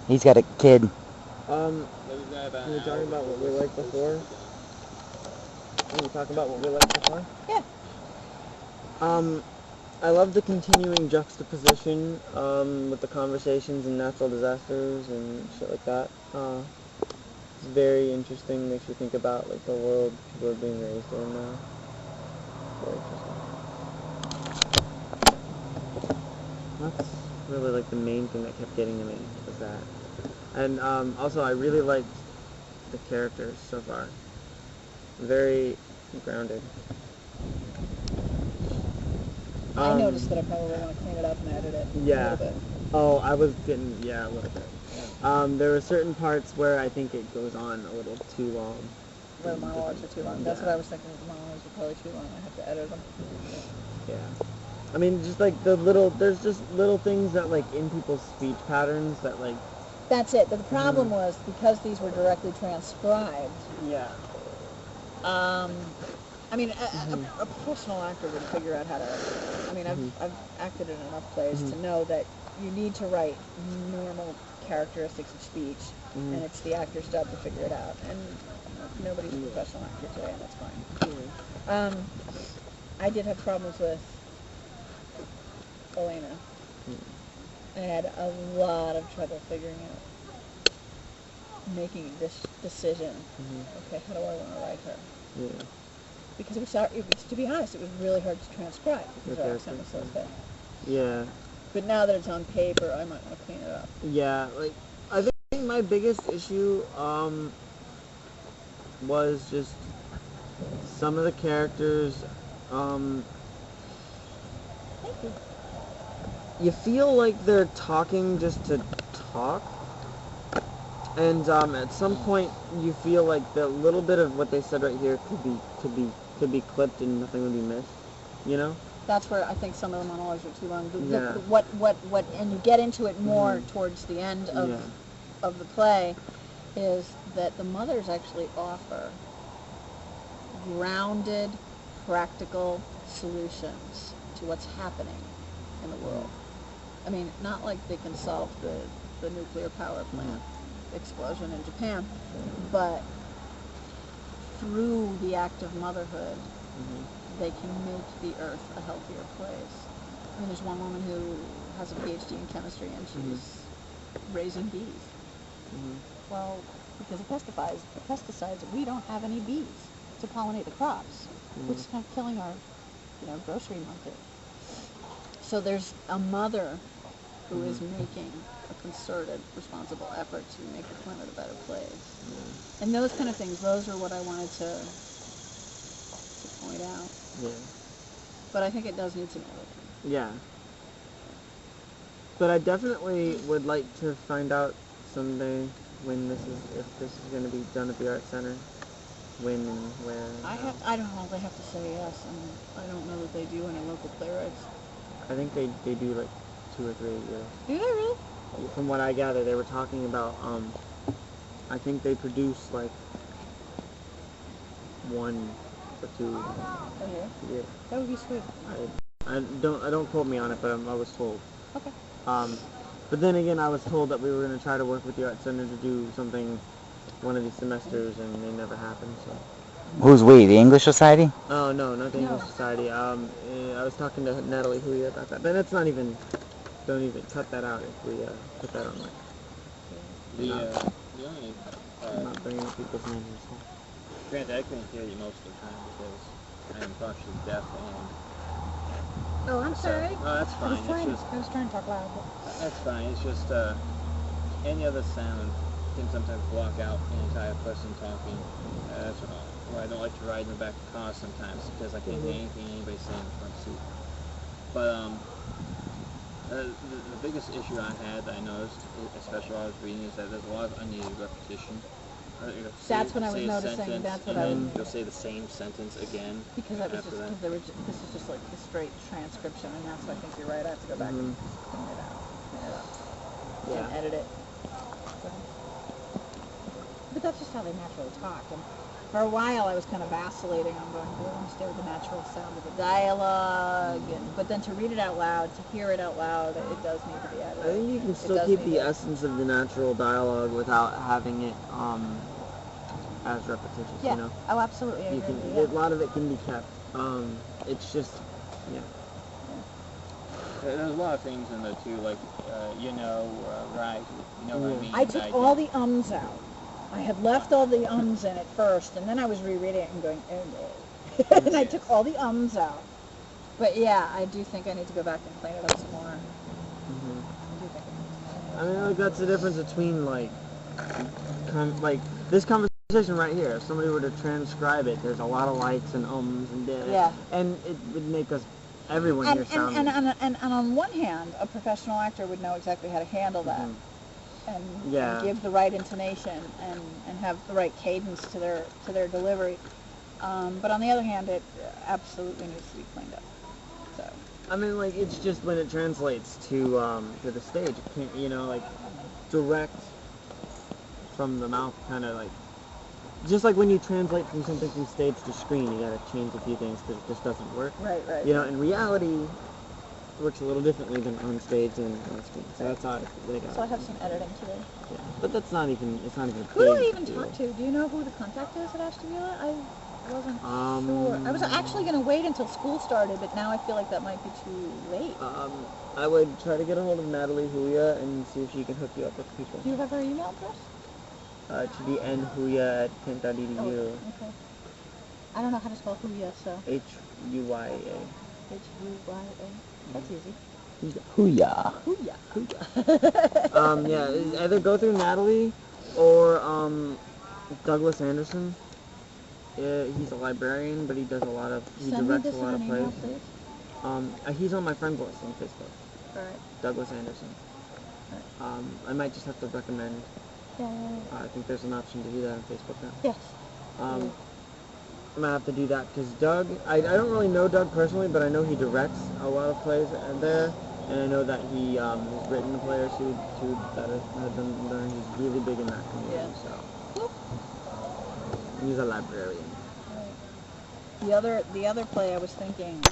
He's got a kid. Can we talk about what we liked before? Can we talk about what we liked before? Yeah. I love the continuing juxtaposition with the conversations and natural disasters and shit like that. It's very interesting. Makes you think about like the world people are being raised in now. Very interesting. That's really like the main thing that kept getting to me was that. And also, I really liked the characters so far. Very grounded. I noticed that I probably want to clean it up and edit it Yeah. a little bit. Oh, I was getting, yeah, a little bit. There were certain parts where I think it goes on a little too long. The monologues are too long. That's what I was thinking. The monologues are probably too long. I have to edit them. Yeah. I mean, just like there's just little things that like in people's speech patterns that like. That's it. But the problem was because these were directly transcribed. Yeah. I mean, a professional actor would figure out how to. I mean, I've acted in enough plays to know that you need to write normal characteristics of speech, and it's the actor's job to figure it out. And nobody's a professional actor today, and that's fine. I did have problems with Elena. I had a lot of trouble figuring out, making this decision. Okay, how do I want to write her? Yeah. Because to be honest, it was really hard to transcribe because her accent was so thick. Yeah. But now that it's on paper, I might want to clean it up. Yeah, like I think my biggest issue was just some of the characters Thank you. you feel like they're talking just to talk, and at some point you feel like the little bit of what they said right here could be clipped and nothing would be missed, you know? That's where I think some of the monologues are too long. Yeah. What, and you get into it more towards the end of the play, is that the mothers actually offer grounded, practical solutions to what's happening in the world. I mean, not like they can solve the nuclear power plant explosion in Japan, but through the act of motherhood, they can make the earth a healthier place. I mean, there's one woman who has a PhD in chemistry and she's raising bees. Well, because of pesticides, we don't have any bees to pollinate the crops, which is kind of killing our, grocery market. So there's a mother who is making a concerted, responsible effort to make the planet a better place. And those kind of things, those are what I wanted to point out. Yeah. But I think it does need some editing. Yeah. But I definitely would like to find out someday if this is going to be done at the Art Center, when and where. I don't know. They have to say yes, and I don't know that they do any local playwrights. I think they do like 2 or 3 a year. Do they really? From what I gather, they were talking about. I think they produce like 1 or 2 a year. That would be sweet. I don't quote me on it, but I was told. Okay. But then again, I was told that we were going to try to work with the Art Center to do something one of these semesters, and they never happened. So. Who's we? The English Society? Oh no, not the English Society. I was talking to Natalie Hui about that, but that's not even. Don't even cut that out if we put that on. The only. I'm not bringing up people's names. Granted, I couldn't hear you most of the time because I am partially deaf and. Oh, I'm sorry. No, that's fine. I was trying to talk loud. That's fine. It's just any other sound can sometimes block out an entire person talking. That's why I don't like to ride in the back of the car sometimes because I can't hear anything anybody's saying in the front seat. But the biggest issue I had that I noticed, especially while I was reading, is that there's a lot of unneeded repetition. That's what I was noticing. That's what I was. You'll say the same sentence again. Because this is just like the straight transcription, and that's why I think you're right. I have to go back and clean it out, and edit it. But that's just how they naturally talk. And for a while I was kind of vacillating on going, do I want to stay with the natural sound of the dialogue? But then to read it out loud, to hear it out loud, it does need to be I edited. think you can It still does keep need the to- essence of the natural dialogue without having it as repetitious. Yeah. You know, Oh, absolutely. I you agree can. with you, A lot of it can be kept. It's just, yeah. There's a lot of things in there too, like right, you know what I mean. I took all the ums out. I had left all the ums in it first, and then I was rereading it and going, oh no. And I took all the ums out. But yeah, I do think I need to go back and clean it up some more. Mm-hmm. I do think I need to. I mean, like that's the difference between like this conversation right here. If somebody were to transcribe it, there's a lot of likes and ums and Yeah. and it would make everyone here sound. And on one hand, a professional actor would know exactly how to handle that. Mhm. And Yeah. give the right intonation and have the right cadence to their delivery. But on the other hand, it absolutely needs to be cleaned up. So I mean, like it's just when it translates to the stage, it can't, like direct from the mouth, kind of like just like when you translate from something from stage to screen, you gotta change a few things because it just doesn't work. right. In reality, it works a little differently than on stage and on screen. So that's how they got. So I have some editing to do. Yeah. But it's not even a Who do I big even deal. talk to? Do you know who the contact is at Ashton Villa? I wasn't Um, sure. I was actually going to wait until school started, but now I feel like that might be too late. I would try to get a hold of Natalie Huya and see if she can hook you up with people. Do you have her email address? It should be nhuya@kent.edu. Okay. I don't know how to spell Huya, so Huya. Huya. That's easy. Hoo-yah. Huya. Yeah, either go through Natalie or Douglas Anderson. Yeah, he's a librarian, but he Send me directs this a in lot an of email, plays. please. He's on my friend list on Facebook. All right. Douglas Anderson. I might just have to recommend. Yeah. I think there's an option to do that on Facebook now. Yes. I'm gonna have to do that because Doug, I don't really know Doug personally, but I know he directs a lot of plays there, and I know that he has written a play or two that have been done. He's really big in that community, Yeah. so and he's a librarian. Right. The other play I was thinking